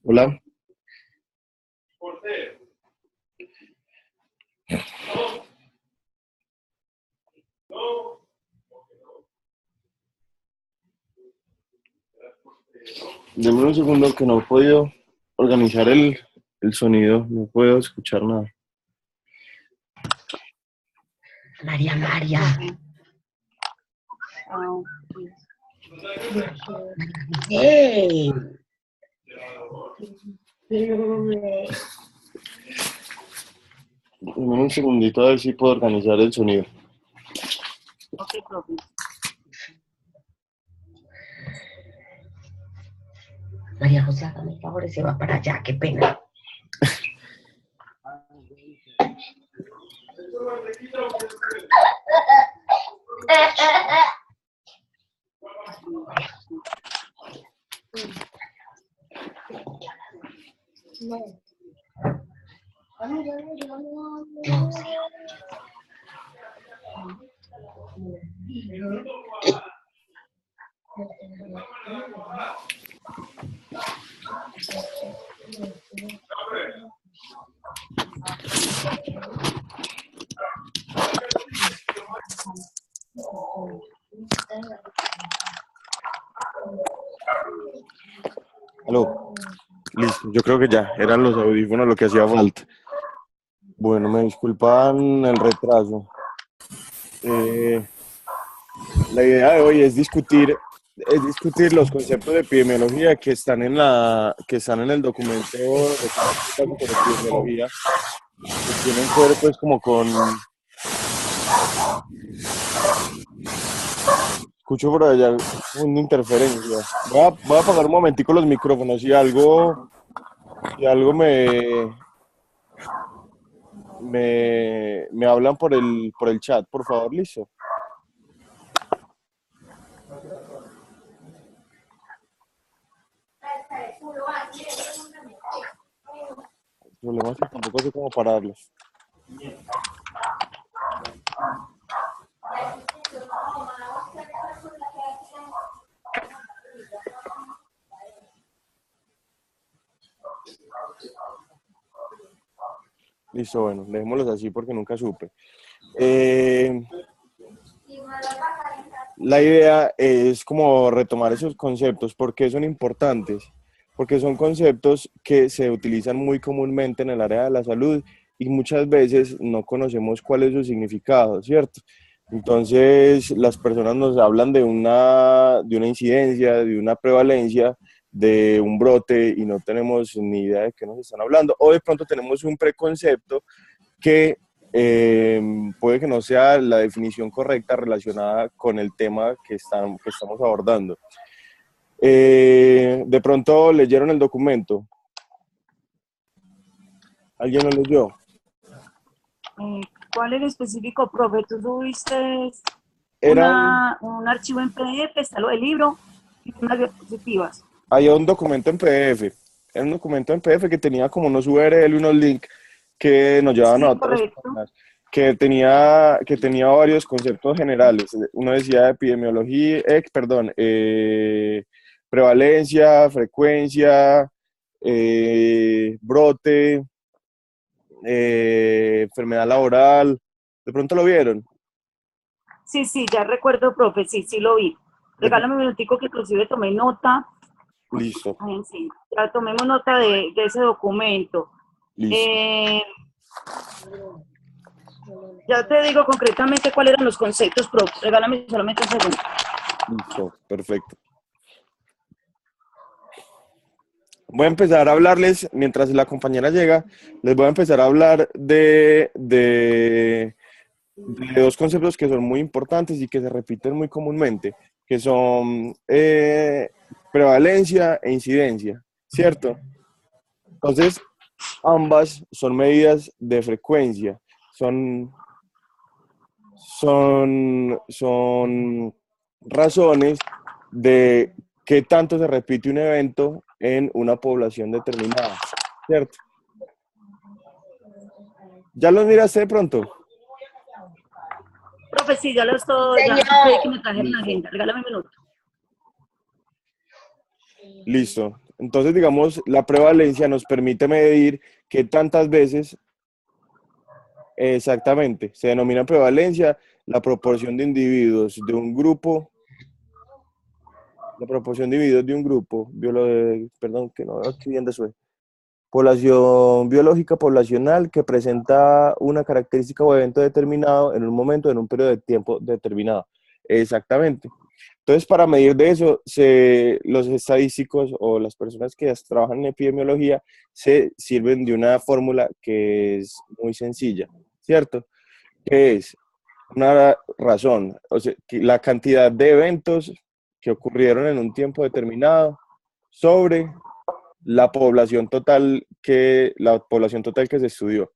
Hola. Deme un segundo que no he podido organizar el sonido, no puedo escuchar nada. María. Bien. Deme un segundito a ver si puedo organizar el sonido. Ok, profe. María José, hágame el favor y se va para allá, qué pena. Aló. Listo, yo creo que ya eran los audífonos lo que hacía falta. Bueno, me disculpan el retraso. La idea de hoy es discutir los conceptos de epidemiología que están en el documento de prácticas por epidemiología, que tienen que ver pues como con... Escucho por allá una interferencia. Voy a apagar un momentico los micrófonos. Si algo me hablan por el chat, por favor, listo. El problema es que tampoco sé cómo pararlos. Listo, bueno, dejémoslos así porque nunca supe. La idea es como retomar esos conceptos. ¿Por qué son importantes? Porque son conceptos que se utilizan muy comúnmente en el área de la salud y muchas veces no conocemos cuál es su significado, ¿cierto? Entonces, las personas nos hablan de una incidencia, de una prevalencia, de un brote y no tenemos ni idea de qué nos están hablando. O de pronto tenemos un preconcepto que puede que no sea la definición correcta relacionada con el tema que estamos abordando. De pronto leyeron el documento. ¿Alguien lo leyó? ¿Cuál es el específico, profe? ¿Tú subiste Era un archivo en PDF, está lo del libro y unas diapositivas? Había un documento en PDF. Era un documento en PDF que tenía como unos URL y unos links que nos llevaban a Sí, otras correcto. páginas, que tenía varios conceptos generales. Uno decía epidemiología, prevalencia, frecuencia, brote, enfermedad laboral. ¿De pronto lo vieron? Sí, ya recuerdo, profe, sí lo vi. De pronto- Regálame un minutico que inclusive tomé nota. Listo, Ay, sí, ya tomemos nota de ese documento. listo, Eh, ya te digo concretamente cuáles eran los conceptos, profe. Regálame solamente un segundo. listo, perfecto. Voy a empezar a hablarles, mientras la compañera llega, les voy a empezar a hablar de dos conceptos que son muy importantes y que se repiten muy comúnmente, que son prevalencia e incidencia, ¿cierto? Entonces, ambas son medidas de frecuencia, son razones de qué tanto se repite un evento en una población determinada, ¿cierto? ¿Ya los miraste de pronto? Profe, sí, ya lo estoy, ya Señor. pedí que me trajeron la agenda. Regálame un minuto. Listo. Entonces, digamos, la prevalencia nos permite medir qué tantas veces exactamente se denomina prevalencia la proporción de individuos de un grupo, la proporción de individuos de un grupo, perdón, que no veo aquí bien de su población biológica poblacional que presenta una característica o evento determinado en un momento, en un periodo de tiempo determinado. Exactamente. Entonces, para medir de eso, los estadísticos o las personas que trabajan en epidemiología se sirven de una fórmula que es muy sencilla, ¿cierto? Que es una razón, o sea, que la cantidad de eventos que ocurrieron en un tiempo determinado sobre la población total que se estudió.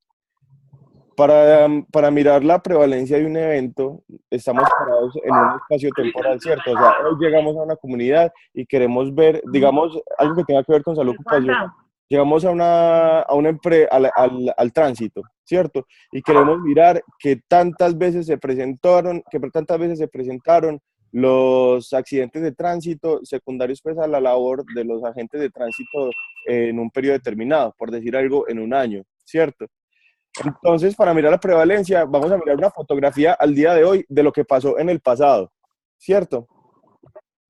Para mirar la prevalencia de un evento, estamos parados en un espacio temporal, ¿cierto? O sea, hoy llegamos a una comunidad y queremos ver, digamos, algo que tenga que ver con salud ocupacional. Llegamos al tránsito, ¿cierto? Y queremos mirar qué tantas veces se presentaron los accidentes de tránsito secundarios pues, a la labor de los agentes de tránsito en un periodo determinado, por decir algo, en un año, ¿cierto? Entonces, para mirar la prevalencia, vamos a mirar una fotografía al día de hoy de lo que pasó en el pasado, ¿cierto?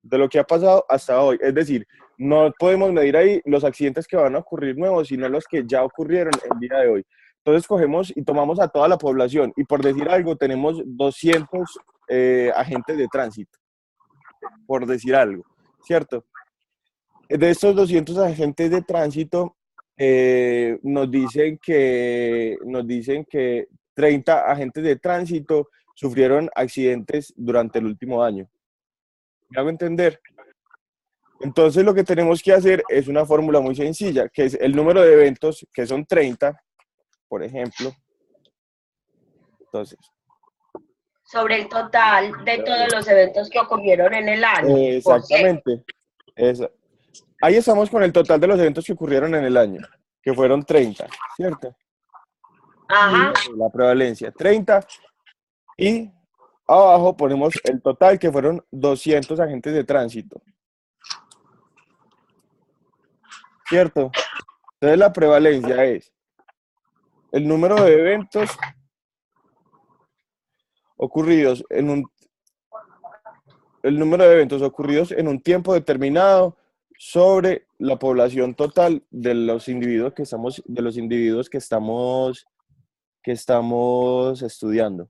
De lo que ha pasado hasta hoy. Es decir, no podemos medir ahí los accidentes que van a ocurrir nuevos, sino los que ya ocurrieron el día de hoy. Entonces, cogemos y tomamos a toda la población y por decir algo, tenemos 200 agentes de tránsito, por decir algo, ¿cierto? De estos 200 agentes de tránsito, nos dicen que 30 agentes de tránsito sufrieron accidentes durante el último año. ¿Me hago entender? Entonces lo que tenemos que hacer es una fórmula muy sencilla, que es el número de eventos, que son 30, por ejemplo. Entonces, Sobre el total de todos los eventos que ocurrieron en el año. exactamente. Ahí estamos con el total de los eventos que ocurrieron en el año, que fueron 30, ¿cierto? Ajá. La prevalencia, 30. Y abajo ponemos el total, que fueron 200 agentes de tránsito. ¿Cierto? Entonces la prevalencia es el número de eventos ocurridos en un tiempo determinado sobre la población total de los individuos que estamos estudiando.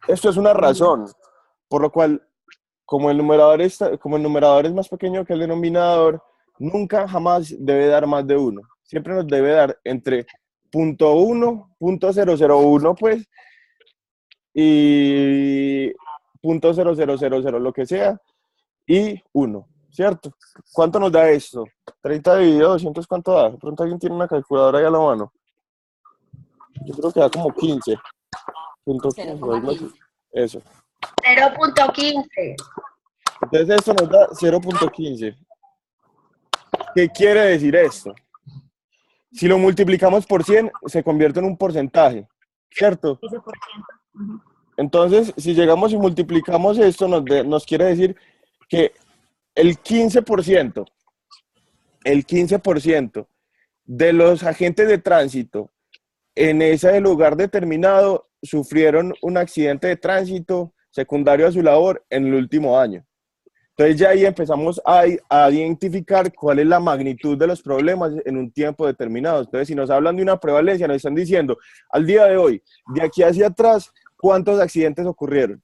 Esto es una razón, por lo cual, como el numerador es más pequeño que el denominador, nunca jamás debe dar más de 1. Siempre nos debe dar entre 0.1, 0.001, pues, y 0.0000, lo que sea, y 1, ¿cierto? ¿Cuánto nos da esto? 30 dividido 200, ¿cuánto da? De pronto alguien tiene una calculadora ahí a la mano. Yo creo que da como 15. 0.15, eso. 0.15. Entonces esto nos da 0.15. ¿Qué quiere decir esto? Si lo multiplicamos por 100, se convierte en un porcentaje, ¿cierto? 15%. Entonces, si llegamos y multiplicamos esto, nos quiere decir que el 15% de los agentes de tránsito en ese lugar determinado sufrieron un accidente de tránsito secundario a su labor en el último año. Entonces ya ahí empezamos a identificar cuál es la magnitud de los problemas en un tiempo determinado. Entonces, si nos hablan de una prevalencia, nos están diciendo, al día de hoy, de aquí hacia atrás, ¿cuántos accidentes ocurrieron?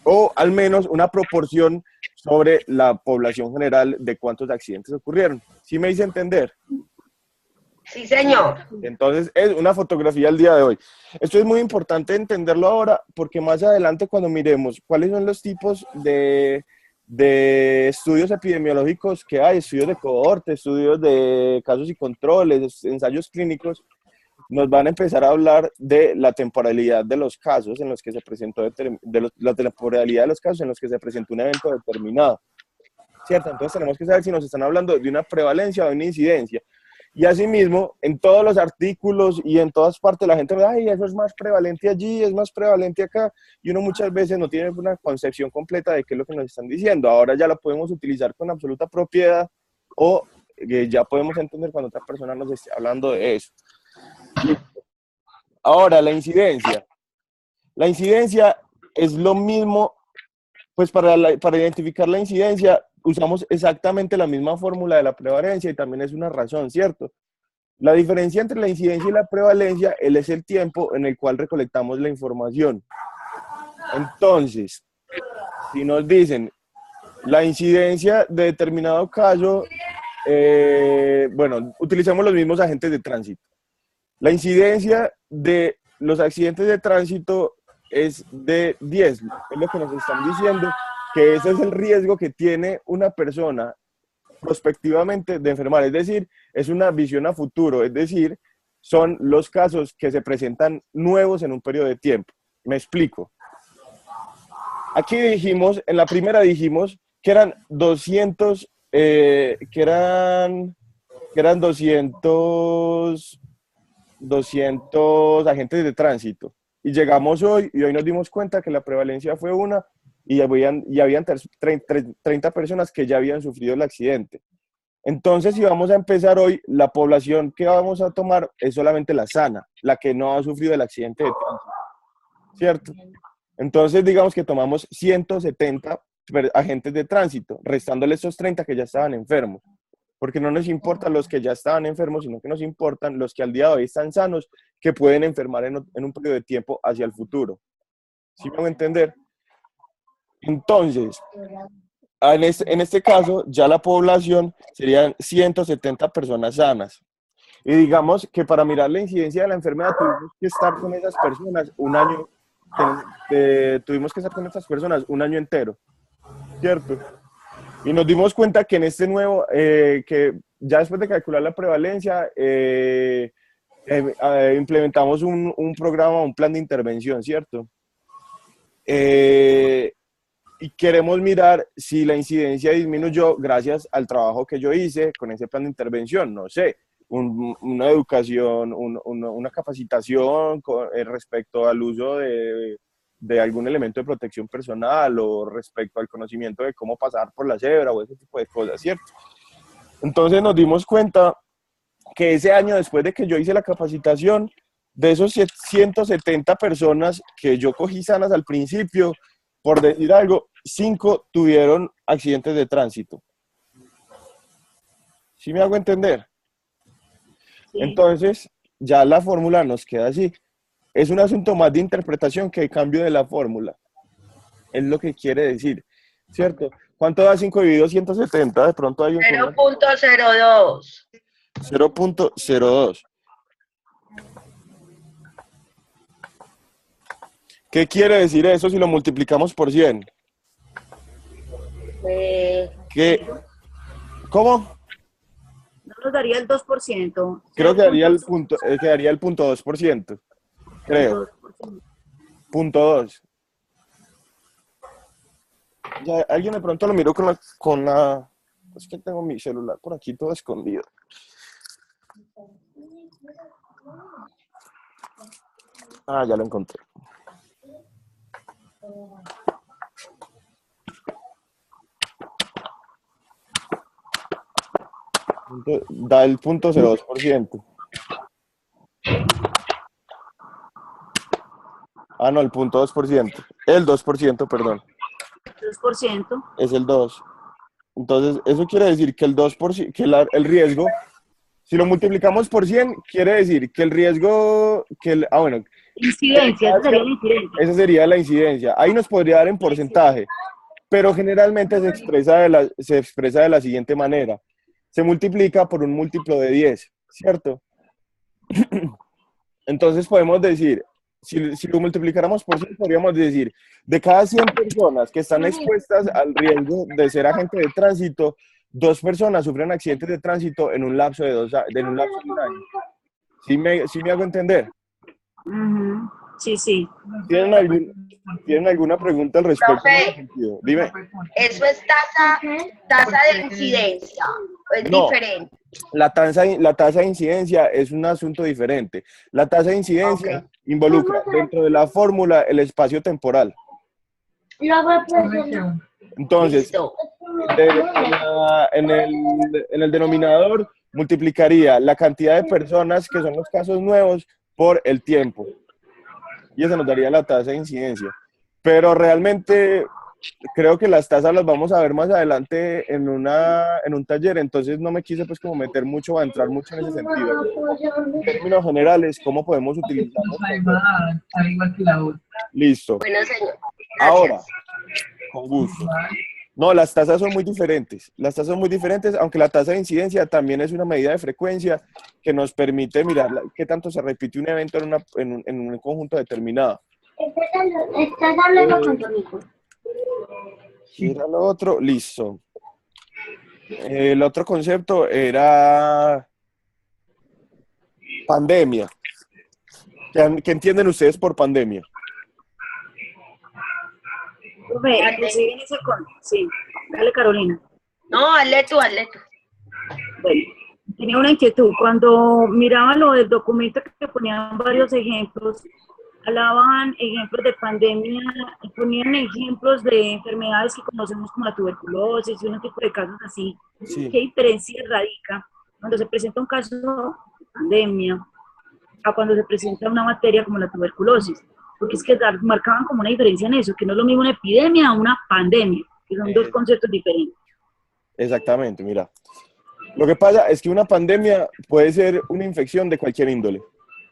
O al menos una proporción sobre la población general de cuántos accidentes ocurrieron. ¿Sí me hice entender? Sí, señor. Entonces, es una fotografía al día de hoy. Esto es muy importante entenderlo ahora, porque más adelante cuando miremos cuáles son los tipos de estudios epidemiológicos que hay, estudios de cohorte, estudios de casos y controles, ensayos clínicos, nos van a empezar a hablar de la temporalidad de los casos en los que se presentó, la temporalidad de los casos en los que se presentó un evento determinado, ¿cierto? Entonces tenemos que saber si nos están hablando de una prevalencia o de una incidencia. Y asimismo, en todos los artículos y en todas partes la gente dice, ay, eso es más prevalente allí, es más prevalente acá, y uno muchas veces no tiene una concepción completa de qué es lo que nos están diciendo. Ahora ya lo podemos utilizar con absoluta propiedad o ya podemos entender cuando otra persona nos esté hablando de eso. Ahora, la incidencia. La incidencia es lo mismo, pues para identificar la incidencia usamos exactamente la misma fórmula de la prevalencia y también es una razón, ¿cierto? La diferencia entre la incidencia y la prevalencia es el tiempo en el cual recolectamos la información. Entonces, si nos dicen la incidencia de determinado caso, bueno, utilizamos los mismos agentes de tránsito. La incidencia de los accidentes de tránsito es de 10, es lo que nos están diciendo, que ese es el riesgo que tiene una persona prospectivamente de enfermar, es decir, es una visión a futuro, es decir, son los casos que se presentan nuevos en un periodo de tiempo. Me explico. Aquí dijimos, en la primera dijimos que eran 200, que eran 200 agentes de tránsito. Y llegamos hoy y hoy nos dimos cuenta que la prevalencia fue 1 y habían 30 personas que ya habían sufrido el accidente. Entonces, si vamos a empezar hoy, la población que vamos a tomar es solamente la sana, la que no ha sufrido el accidente de tránsito, ¿cierto? Entonces, digamos que tomamos 170 agentes de tránsito, restándole esos 30 que ya estaban enfermos. Porque no nos importan los que ya estaban enfermos, sino que nos importan los que al día de hoy están sanos, que pueden enfermar en un periodo de tiempo hacia el futuro. ¿Sí me van a entender? Entonces, en este caso, ya la población serían 170 personas sanas. Y digamos que para mirar la incidencia de la enfermedad tuvimos que estar con esas personas un año, tuvimos que estar con esas personas un año entero, ¿cierto? Y nos dimos cuenta que en este nuevo, que ya después de calcular la prevalencia, implementamos un programa, un plan de intervención, ¿cierto? Y queremos mirar si la incidencia disminuyó gracias al trabajo que yo hice con ese plan de intervención, no sé, una educación, una capacitación respecto al uso de algún elemento de protección personal o respecto al conocimiento de cómo pasar por la cebra o ese tipo de cosas, ¿cierto? Entonces nos dimos cuenta que ese año después de que yo hice la capacitación, de esos 170 personas que yo cogí sanas al principio, por decir algo, 5 tuvieron accidentes de tránsito. ¿Sí me hago entender? Sí. Entonces, ya la fórmula nos queda así. Es un asunto más de interpretación que el cambio de la fórmula. Es lo que quiere decir, ¿cierto? ¿Cuánto da 5 dividido 170? De pronto hay un... 0.02. 0.02. ¿Qué quiere decir eso si lo multiplicamos por 100? ¿Qué? ¿Cómo? No nos daría el 2%. Creo que daría quedaría el 0.2%. Creo. 0.2. Ya, alguien de pronto lo miró con la... Es que tengo mi celular por aquí todo escondido. Ah, ya lo encontré. Da el 0.02%. Ah, no, el 0.2%. El 2%, perdón. 2%. Es el 2%. Entonces, eso quiere decir que el 2%, que el riesgo, si lo multiplicamos por 100, quiere decir que el riesgo, bueno. Incidencia, esa sería la incidencia. Esa sería la incidencia. Ahí nos podría dar en porcentaje, pero generalmente se expresa de la siguiente manera. Se multiplica por un múltiplo de 10, ¿cierto? Entonces podemos decir, si lo multiplicáramos por 100, podríamos decir, de cada 100 personas que están expuestas al riesgo de ser agente de tránsito, 2 personas sufren accidentes de tránsito en un lapso de un año. ¿Sí me hago entender? Uh-huh. Sí, sí. ¿Tienen alguna pregunta al respecto? Profe, Dime. Eso es tasa de incidencia. es No, diferente. la tasa de incidencia es un asunto diferente. La tasa de incidencia Ok. involucra dentro de la fórmula el espacio temporal. Entonces, Listo. en el denominador multiplicaría la cantidad de personas, que son los casos nuevos, por el tiempo. Y eso nos daría la tasa de incidencia. Pero realmente creo que las tasas las vamos a ver más adelante en un taller, entonces no me quise pues como meter mucho, o a entrar mucho en ese sentido. En términos generales, ¿cómo podemos utilizarlos? Listo. Bueno, señor. Ahora, Gracias. con gusto. No, las tasas son muy diferentes. Las tasas son muy diferentes, aunque la tasa de incidencia también es una medida de frecuencia que nos permite mirar qué tanto se repite un evento en un conjunto determinado. Estás hablando con tu amigo. ¿Qué era lo otro? Listo. El otro concepto era pandemia. ¿Qué entienden ustedes por pandemia? Profe, inclusive en ese sí, dale Carolina. No, hazle tú, hazle tú. Bueno, tenía una inquietud. Cuando miraba lo del documento que ponían varios ejemplos, hablaban ejemplos de pandemia, ponían ejemplos de enfermedades que conocemos como la tuberculosis y un tipo de casos así. Sí. ¿Qué diferencia radica cuando se presenta un caso de pandemia a cuando se presenta una materia como la tuberculosis? Porque es que marcaban como una diferencia en eso, que no es lo mismo una epidemia a una pandemia, que son dos conceptos diferentes. Exactamente, mira. Lo que pasa es que una pandemia puede ser una infección de cualquier índole.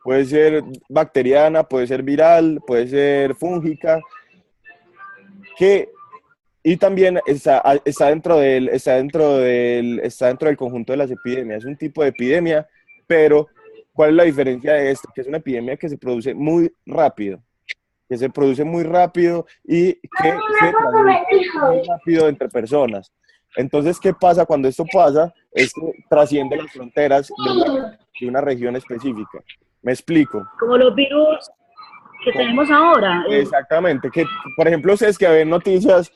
Puede ser bacteriana, puede ser viral, puede ser fúngica, y también está dentro del conjunto de las epidemias. Es un tipo de epidemia, pero ¿cuál es la diferencia de esto? Que es una epidemia que se produce muy rápido. Que se produce muy rápido y que se transmite muy rápido entre personas. Entonces, ¿qué pasa cuando esto pasa? Es que trasciende las fronteras de una región específica. ¿Me explico? Como los virus que tenemos ahora. Exactamente. Que, por ejemplo, ustedes que ven noticias,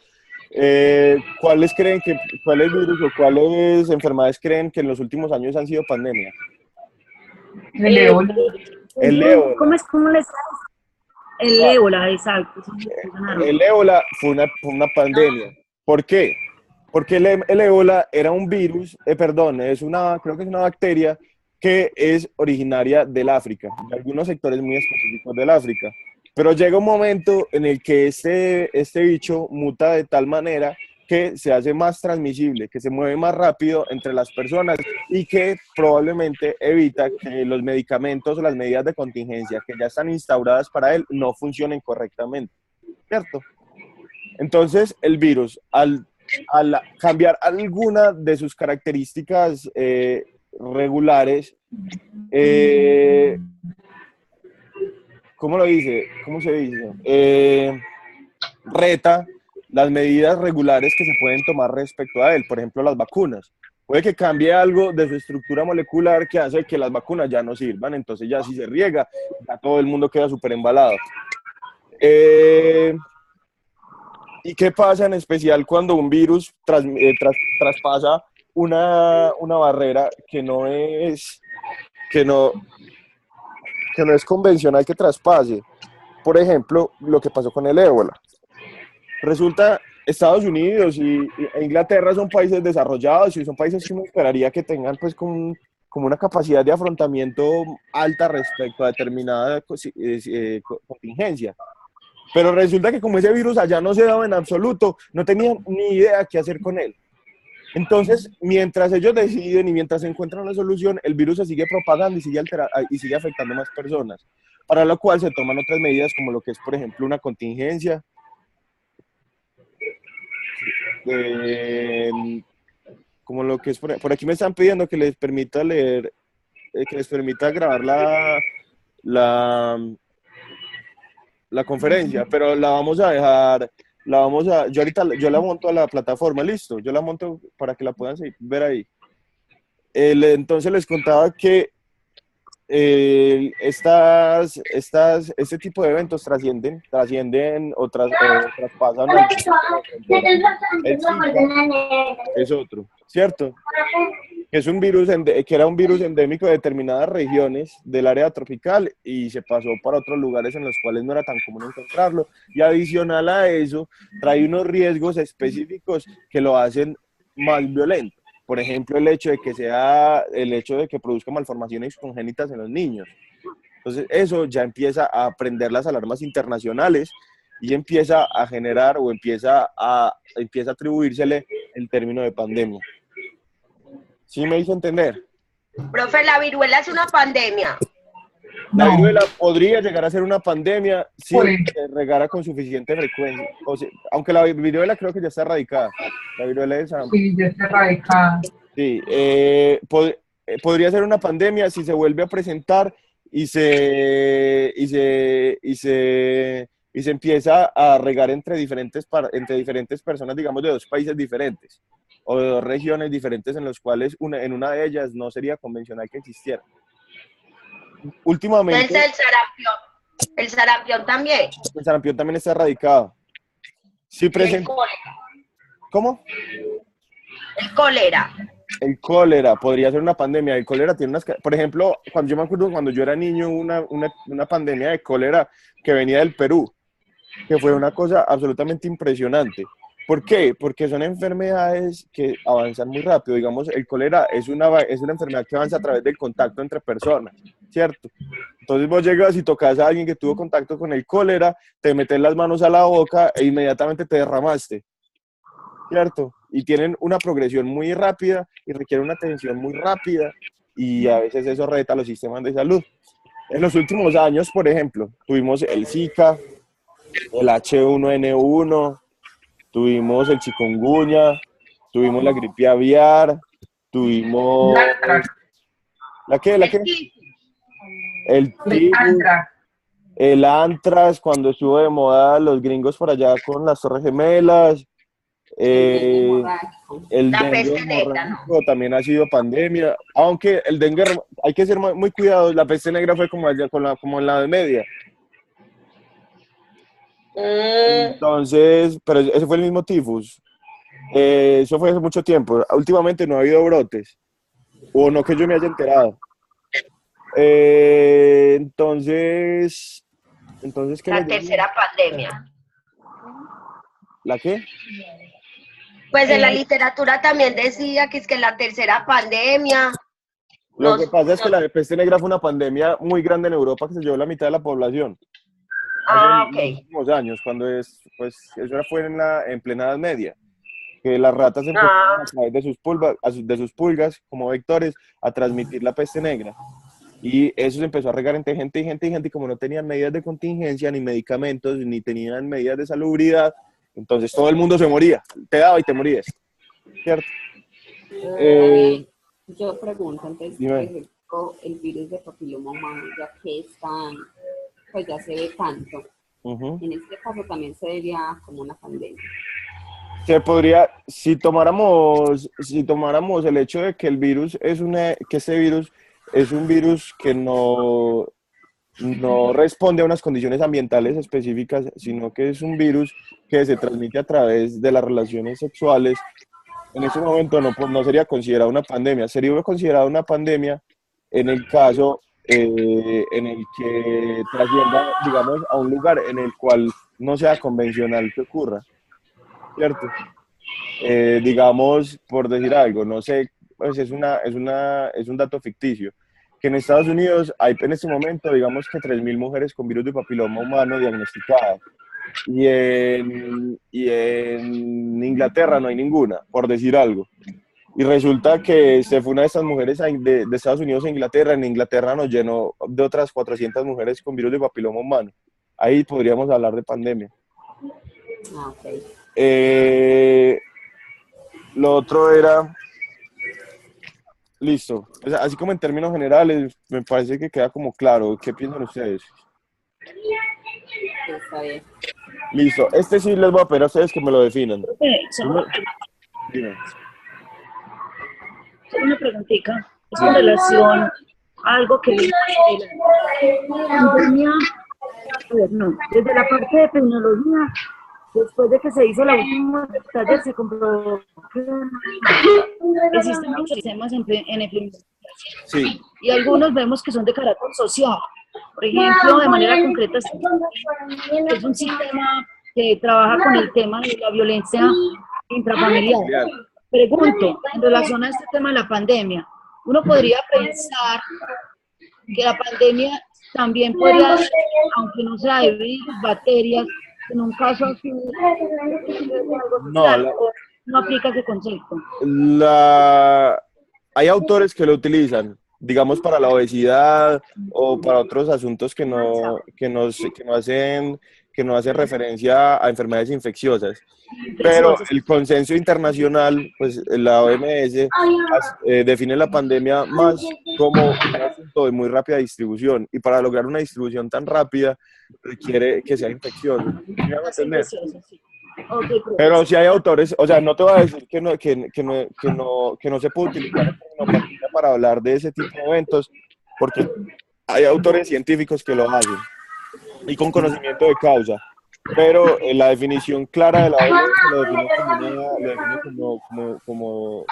¿cuáles virus o cuáles enfermedades creen que en los últimos años han sido pandemia? El ébola. El ébola. ¿Cómo les El ébola, exacto. El ébola fue una pandemia. ¿Por qué? Porque el ébola era un virus, creo que es una bacteria que es originaria del África, de algunos sectores muy específicos del África. Pero llega un momento en el que este bicho muta de tal manera que se hace más transmisible, que se mueve más rápido entre las personas y que probablemente evita que los medicamentos o las medidas de contingencia que ya están instauradas para él no funcionen correctamente, ¿cierto? Entonces, el virus, al cambiar alguna de sus características regulares, ¿cómo lo dice? ¿Cómo se dice? Reta las medidas regulares que se pueden tomar respecto a él, por ejemplo, las vacunas. Puede que cambie algo de su estructura molecular que hace que las vacunas ya no sirvan, entonces ya si se riega, ya todo el mundo queda súper embalado. ¿Y qué pasa en especial cuando un virus traspasa una barrera que no es convencional que traspase? Por ejemplo, lo que pasó con el ébola. Resulta, Estados Unidos e Inglaterra son países desarrollados y son países que uno esperaría que tengan pues como una capacidad de afrontamiento alta respecto a determinada contingencia. Pero resulta que como ese virus allá no se daba en absoluto, no tenían ni idea qué hacer con él. Entonces, mientras ellos deciden y mientras encuentran una solución, el virus se sigue propagando y sigue afectando a más personas. Para lo cual se toman otras medidas como lo que es, por ejemplo, una contingencia, como lo que es, por aquí me están pidiendo que les permita leer, que les permita grabar la conferencia, pero la vamos a dejar, yo la monto a la plataforma, listo, yo la monto para que la puedan ver ahí. Entonces les contaba que este tipo de eventos trascienden o traspasan el SIDA, es otro, ¿cierto? que es un virus, que era un virus endémico de determinadas regiones del área tropical y se pasó para otros lugares en los cuales no era tan común encontrarlo. Y adicional a eso, trae unos riesgos específicos que lo hacen más violento. Por ejemplo, el hecho de que produzca malformaciones congénitas en los niños. Entonces, eso ya empieza a prender las alarmas internacionales y empieza a generar o empieza a atribuírsele el término de pandemia. ¿Sí me hizo entender? Profe, la viruela es una pandemia. La No. viruela podría llegar a ser una pandemia si Pues. se regara con suficiente frecuencia. O sea, aunque la viruela creo que ya está erradicada. La viruela de sarampión. Sí, ya está erradicada. Sí, podría ser una pandemia si se vuelve a presentar y se empieza a regar entre diferentes personas, digamos, de dos países diferentes o de dos regiones diferentes en los cuales en una de ellas no sería convencional que existiera. Últimamente, Entonces el sarampión también. el sarampión también está erradicado. Si Y el presenta, cólera. ¿cómo? El cólera. El cólera podría ser una pandemia. El cólera tiene por ejemplo, yo me acuerdo cuando yo era niño, una pandemia de cólera que venía del Perú, que fue una cosa absolutamente impresionante. ¿Por qué? Porque son enfermedades que avanzan muy rápido. Digamos, el cólera es una enfermedad que avanza a través del contacto entre personas, ¿cierto? Entonces vos llegas y tocas a alguien que tuvo contacto con el cólera, te metes las manos a la boca e inmediatamente te derramaste, ¿cierto? Y tienen una progresión muy rápida y requieren una atención muy rápida y a veces eso reta los sistemas de salud. En los últimos años, por ejemplo, tuvimos el Zika, el H1N1, tuvimos el chikungunya, tuvimos la gripe aviar, tuvimos... ¿La qué? El tifus. El tifus, el antrax, cuando estuvo de moda los gringos por allá con las Torres Gemelas, el La dengue peste negra, hemorrágico también ha sido pandemia, aunque el dengue, hay que ser muy cuidadosos, la peste negra fue como en la Edad Media. Entonces, pero ese fue el mismo tifus. Eso fue hace mucho tiempo. Últimamente no ha habido brotes, o no que yo me haya enterado. Entonces, ¿qué La les digo? tercera pandemia. ¿La qué? Pues en la literatura también decía que es que la tercera pandemia. Lo que pasa es que la peste negra fue una pandemia muy grande en Europa que se llevó la mitad de la población. Ah, Hace ok. los últimos años, pues eso fue en plena Edad Media, que las ratas empezaron a través de sus pulgas como vectores a transmitir la peste negra. Y eso se empezó a regar entre gente y como no tenían medidas de contingencia, ni medicamentos, ni tenían medidas de salubridad, entonces todo el mundo se moría, te daba y te morías, ¿cierto? Yo pregunto, entonces, Dime. por ejemplo, el virus de papiloma humano, ya que pues ya se ve tanto, en este caso también se vería como una pandemia. Se podría, si tomáramos el hecho de que el virus que ese virus es un virus que no responde a unas condiciones ambientales específicas, sino que es un virus que se transmite a través de las relaciones sexuales. En ese momento no sería considerado una pandemia. Sería considerada una pandemia en el caso en el que trascienda, digamos, a un lugar en el cual no sea convencional que ocurra, ¿cierto? Digamos, por decir algo, no sé, pues es un dato ficticio, que en Estados Unidos hay en este momento, digamos que 3.000 mujeres con virus de papiloma humano diagnosticadas, y en Inglaterra no hay ninguna, por decir algo. Y resulta que se fue una de estas mujeres de Estados Unidos a Inglaterra, en Inglaterra nos llenó de otras 400 mujeres con virus de papiloma humano. Ahí podríamos hablar de pandemia. Ah, ok. Lo otro era, listo, o sea, así como en términos generales, me parece que queda como claro. ¿Qué piensan ustedes? Está bien. Listo, este sí les voy a pedir a ustedes que me lo definan. Dime. Una preguntita, es con relación a algo que vimos en la pandemia. A ver, no, desde la parte de tecnología, después de que se hizo la última taller, se comprobó que existen muchos sistemas en implementación. Sí. Y algunos vemos que son de carácter social. Por ejemplo, de manera concreta, es un sistema que trabaja con el tema de la violencia intrafamiliar. Pregunto, en relación a este tema de la pandemia, uno podría pensar que la pandemia también podría, aunque no sea de virus, bacterias, en un caso así, no aplica ese concepto. Hay autores que lo utilizan, digamos, para la obesidad o para otros asuntos que no hacen referencia a enfermedades infecciosas. Pero el consenso internacional, pues la OMS define la pandemia más como un asunto de muy rápida distribución, y para lograr una distribución tan rápida requiere que sea infeccioso. ¿Me van a entender? Pero si hay autores, o sea, no te voy a decir que no se puede utilizar para hablar de ese tipo de eventos, porque hay autores científicos que lo hacen y con conocimiento de causa. Pero la definición clara de la OMS lo define como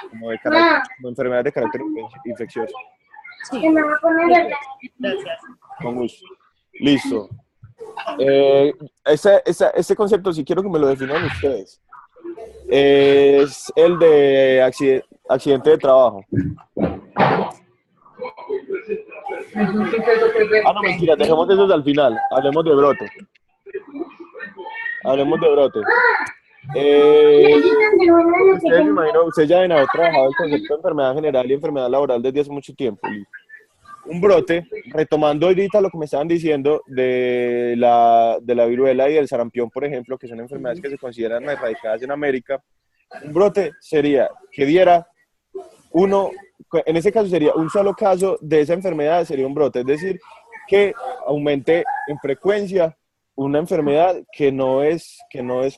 enfermedad de carácter infeccioso. Sí. Gracias. Con gusto. Listo. Ese concepto, si quiero que me lo definan ustedes, es el de accidente de trabajo. No, mentira, dejemos eso al final. Hablemos de brote. Ustedes, me imagino, ustedes ya deben haber trabajado el concepto de enfermedad general y enfermedad laboral desde hace mucho tiempo. Un brote, retomando ahorita lo que me estaban diciendo de la viruela y del sarampión, por ejemplo, que son enfermedades que se consideran erradicadas en América. Un brote sería que diera en ese caso sería un solo caso de esa enfermedad, sería un brote, es decir, que aumente en frecuencia una enfermedad que no es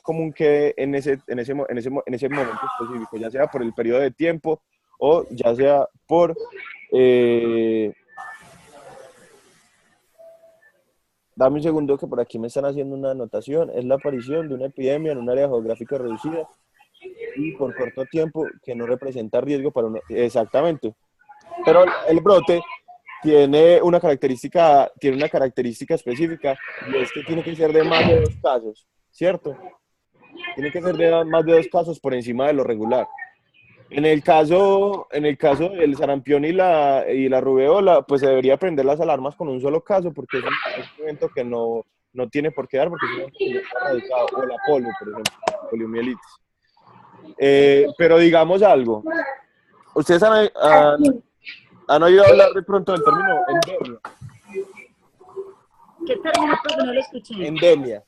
común que en ese momento específico, ya sea por el periodo de tiempo o ya sea por dame un segundo que por aquí me están haciendo una anotación. Es la aparición de una epidemia en un área geográfica reducida y por corto tiempo que no representa riesgo para uno. Exactamente. Pero el brote tiene una característica específica, y es que tiene que ser de más de 2 casos, ¿cierto? Tiene que ser de más de 2 casos por encima de lo regular. En el caso del sarampión y la rubeola, pues se debería prender las alarmas con un solo caso, porque es un evento que no tiene por qué dar, porque es un evento que ya está erradicado, o la polio, por ejemplo, poliomielitis. Pero digamos algo, ustedes han oído hablar de pronto del término endemia. ¿Qué término? Porque no lo escuché. Endemia.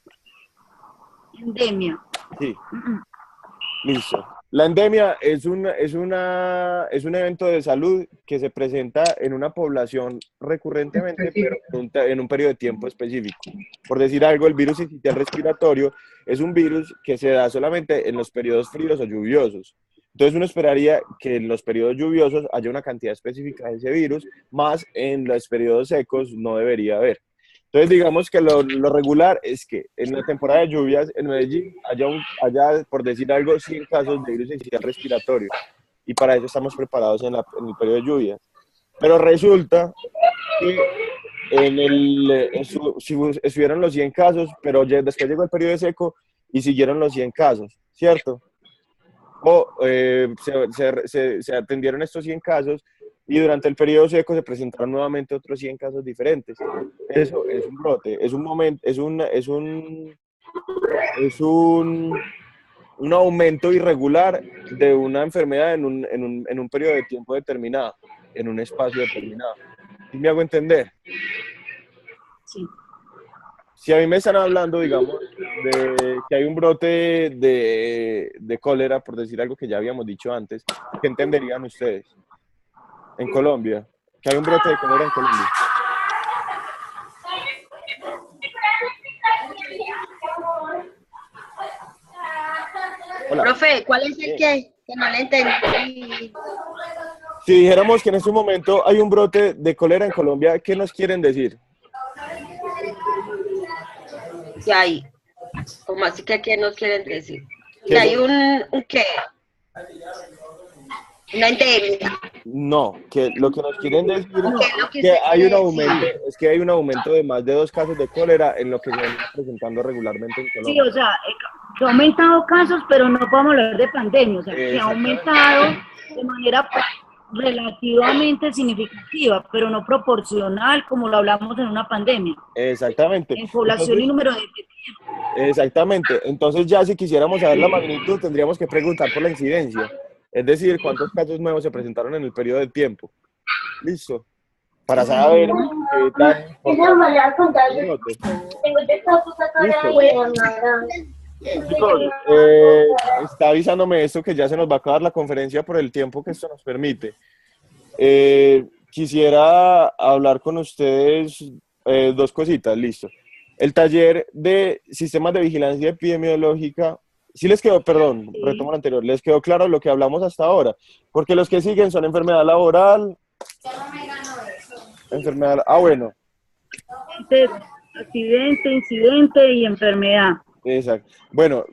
Endemia. Sí. Listo. La endemia es un evento de salud que se presenta en una población recurrentemente, pero en un periodo de tiempo específico. Por decir algo, el virus sincitial respiratorio es un virus que se da solamente en los periodos fríos o lluviosos. Entonces uno esperaría que en los periodos lluviosos haya una cantidad específica de ese virus, más en los periodos secos no debería haber. Entonces, digamos que lo regular es que en la temporada de lluvias en Medellín haya, por decir algo, 100 casos de virus sincitial respiratorio. Y para eso estamos preparados en el periodo de lluvias. Pero resulta que estuvieron los 100 casos, pero después llegó el periodo de seco y siguieron los 100 casos, ¿cierto? O se atendieron estos 100 casos y durante el periodo seco se presentaron nuevamente otros 100 casos diferentes. Eso es un brote, es un aumento irregular de una enfermedad en un periodo de tiempo determinado, en un espacio determinado. ¿Sí me hago entender? Sí. Si a mí me están hablando, digamos, de que hay un brote de cólera, por decir algo que ya habíamos dicho antes, ¿qué entenderían ustedes? En Colombia, que hay un brote de cólera en Colombia. Hola. Profe, ¿cuál es el que no le entendí? Si dijéramos que en este momento hay un brote de cólera en Colombia, ¿qué nos quieren decir? ¿Qué hay? ¿Cómo así que qué nos quieren decir? ¿Qué Que hay son? un qué, una endemia. No, que lo que nos quieren decir ¿Qué es lo es que que usted hay un quiere aumento, decir? es que hay un aumento de más de 2 casos de cólera en lo que se viene presentando regularmente en Sí, Colombia. o sea, que ha aumentado casos, pero no podemos hablar de pandemia, o sea, que ha Exactamente. aumentado de manera relativamente significativa, pero no proporcional como lo hablamos en una pandemia, Exactamente. en población y Entonces, número de... exactamente. Entonces ya si quisiéramos saber la magnitud, tendríamos que preguntar por la incidencia. Es decir, cuántos casos nuevos se presentaron en el periodo de tiempo. Listo. Para saber qué tan importante es el brote. Listo. Chicos, está avisándome esto que ya se nos va a acabar la conferencia por el tiempo que esto nos permite. Quisiera hablar con ustedes dos cositas, listo. El taller de sistemas de vigilancia epidemiológica, sí les quedó, perdón, retomo lo anterior, les quedó claro lo que hablamos hasta ahora, porque los que siguen son enfermedad laboral, enfermedad, bueno, Accidente, incidente y enfermedad. exacto. Bueno,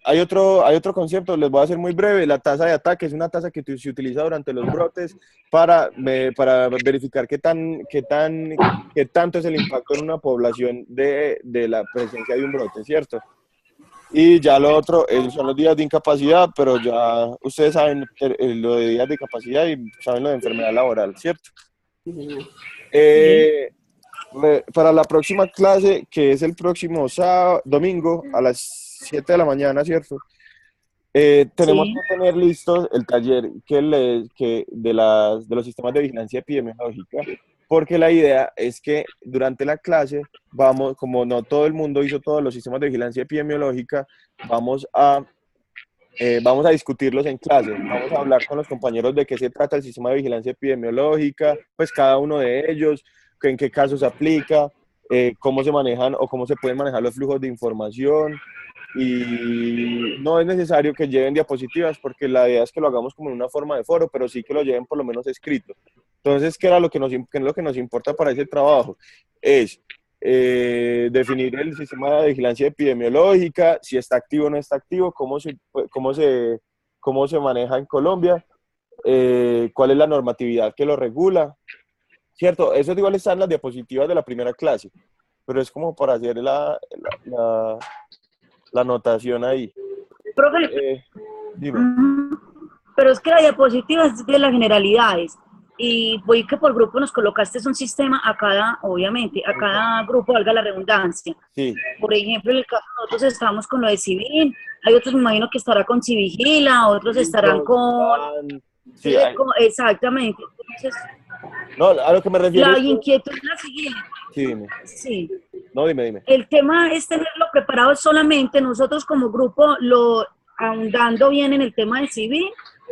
hay otro concepto, les voy a hacer muy breve. La tasa de ataque es una tasa que se utiliza durante los brotes para verificar qué tanto es el impacto en una población de la presencia de un brote, ¿cierto? Y ya lo otro son los días de incapacidad, pero ya ustedes saben lo de días de incapacidad y saben lo de enfermedad laboral, ¿cierto? Sí, señor. Eh, para la próxima clase, que es el próximo domingo a las 7 de la mañana, ¿cierto? Tenemos Sí, que tener listo el taller de los sistemas de vigilancia epidemiológica, porque la idea es que durante la clase vamos, como no todo el mundo hizo todos los sistemas de vigilancia epidemiológica, vamos a discutirlos en clase, vamos a hablar con los compañeros de qué se trata el sistema de vigilancia epidemiológica, pues cada uno de ellos, en qué casos se aplica, cómo se manejan o cómo se pueden manejar los flujos de información, y no es necesario que lleven diapositivas porque la idea es que lo hagamos como en una forma de foro, pero sí que lo lleven por lo menos escrito. Entonces, ¿qué era qué es lo que nos importa para ese trabajo? Es definir el sistema de vigilancia epidemiológica, si está activo o no está activo, cómo se maneja en Colombia, cuál es la normatividad que lo regula, ¿cierto? Eso igual está en las diapositivas de la primera clase, pero es como para hacer la anotación ahí. profe, Dime. pero es que la diapositiva es de las generalidades. Y voy que por grupo nos colocaste un sistema a cada, obviamente, a cada grupo, valga la redundancia. Sí. Por ejemplo, en el caso de nosotros estamos con lo de civil, hay otros me imagino que estará con Civigila, otros estarán con... Sí, exactamente. Entonces, no, a lo que me refiero la es que... inquietud es la siguiente. Sí, dime. Sí. No, dime. El tema es tenerlo preparado solamente nosotros como grupo, ahondando bien en el tema del civil,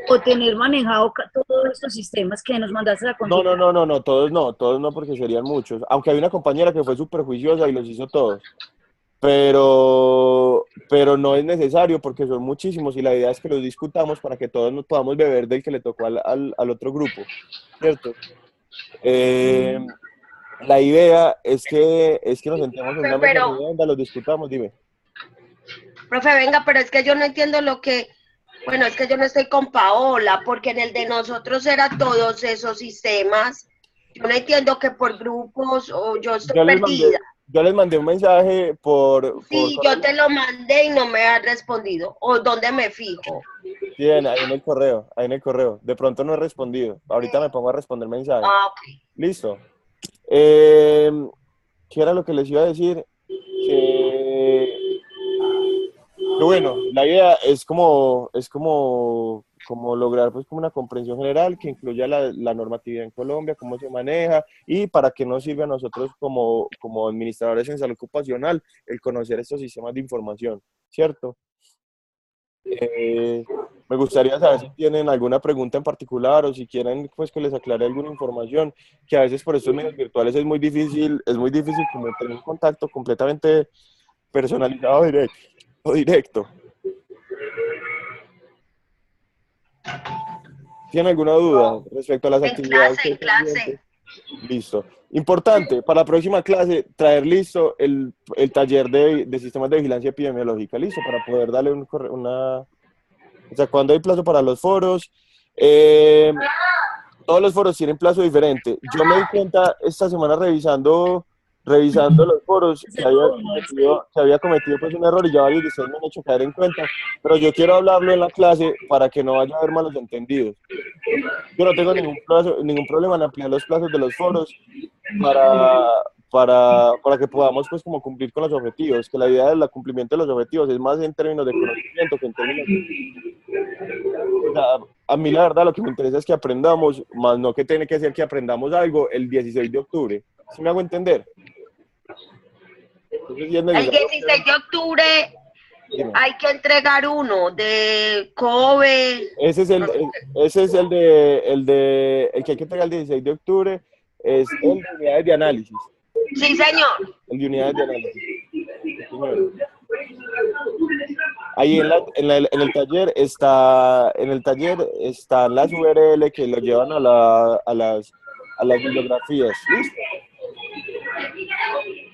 o tener manejado todos estos sistemas que nos mandaste a consultar. No, todos no, porque serían muchos. Aunque hay una compañera que fue súper juiciosa y los hizo todos. Pero no es necesario porque son muchísimos y la idea es que los discutamos para que todos nos podamos beber del que le tocó al otro grupo, ¿cierto? La idea es que nos sentemos en una mesa Pero, redonda, los discutamos, dime. profe, venga, pero es que yo no entiendo bueno, es que yo no estoy con Paola, porque en el de nosotros era todos esos sistemas. Yo no entiendo que por grupos o yo estoy Yo perdida. les mandé un mensaje Sí, yo te lo mandé y no me has respondido. ¿O dónde me fijo? Bien, ahí en el correo. De pronto no he respondido. Ahorita me pongo a responder mensajes. Ah, ok. Listo. ¿Qué era lo que les iba a decir? Que bueno, la idea es como lograr pues como una comprensión general que incluya la normatividad en Colombia, cómo se maneja y para qué nos sirve a nosotros como administradores en salud ocupacional el conocer estos sistemas de información, ¿cierto? Me gustaría saber si tienen alguna pregunta en particular o si quieren pues que les aclare alguna información, que a veces por estos medios virtuales es muy difícil como tener un contacto completamente personalizado directo. ¿Tienen alguna duda respecto a las actividades que hay En clase. pendientes? Listo. Importante, para la próxima clase, traer listo el taller de sistemas de vigilancia epidemiológica, listo, para poder darle una... O sea, cuando hay plazo para los foros, todos los foros tienen plazo diferente. Yo me di cuenta esta semana revisando los foros que había cometido pues un error y ya varios de ustedes me han hecho caer en cuenta, pero yo quiero hablarlo en la clase para que no vaya a haber malos entendidos. Yo no tengo ningún problema en ampliar los plazos de los foros para que podamos pues como cumplir con los objetivos, que la idea del cumplimiento de los objetivos es más en términos de conocimiento que en términos o sea, a mí la verdad lo que me interesa es que aprendamos, más no que tiene que ser que aprendamos algo el 16 de octubre. ¿Sí me hago entender? Entonces, el 16 de octubre hay que entregar uno de COBE. Ese es el que hay que entregar el 16 de octubre, es el de unidades de análisis. Sí, señor. El de unidades de análisis. Señor. Ahí en el taller están las URL que lo llevan a las bibliografías. ¿Listo?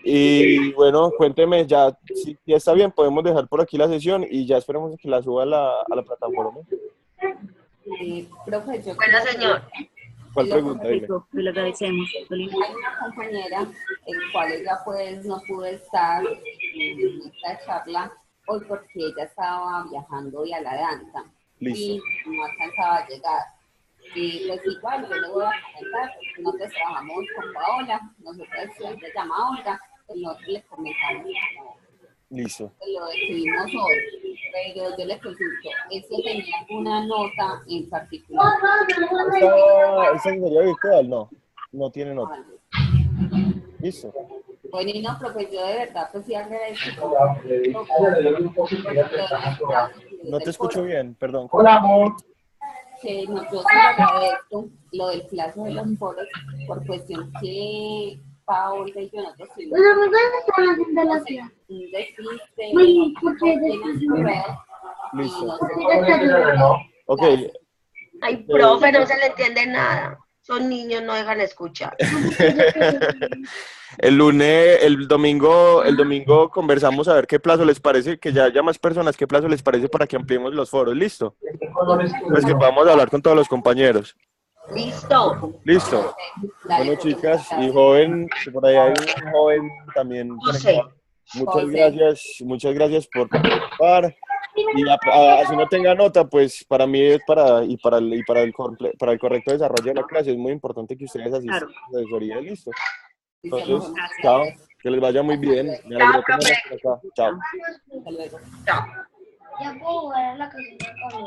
Y bueno, cuénteme ya, si ya está bien, podemos dejar por aquí la sesión y ya esperemos que la suba a la plataforma. Profe, Bueno, señor. ¿Cuál pregunta? Le agradecemos. Hay una compañera, el cual ella pues no pudo estar en esta charla hoy porque ella estaba viajando hoy a la danza. Listo. Y no alcanzaba a llegar. Y pues igual, yo le voy a comentar, porque nosotros trabajamos con Paola, nosotros se llama Olga, pues nosotros le comentamos Listo. lo decidimos hoy, pero yo le consulto, ¿eso tenía alguna nota en particular? ¿Esta sería virtual? No tiene nota. Listo. Bueno, y no, profe, yo de verdad, pues sí agradezco. No te escucho bien, perdón. Hola, amor. Que no, yo sí agradezco lo del plazo de los foros por cuestión que Paola y yo nosotros tuvimos un despiste, Listo. no. Ok. Ay, profe, no se le entiende nada. Son niños, no dejan escuchar. El domingo conversamos a ver qué plazo les parece, que ya haya más personas, qué plazo les parece para que ampliemos los foros. ¿Listo? Pues que podamos hablar con todos los compañeros. Listo. Listo. Bueno, chicas, y joven, que por ahí hay un joven también conectado. Muchas gracias por participar. Y así no tenga nota, pues para mí es para el correcto desarrollo de la clase es muy importante que ustedes asistan a la asesoría. Listo. Entonces, chao, que les vaya muy bien. Me alegro tenerlos por acá. Chao. Hasta luego. Chao. Ya puedo ver la casita con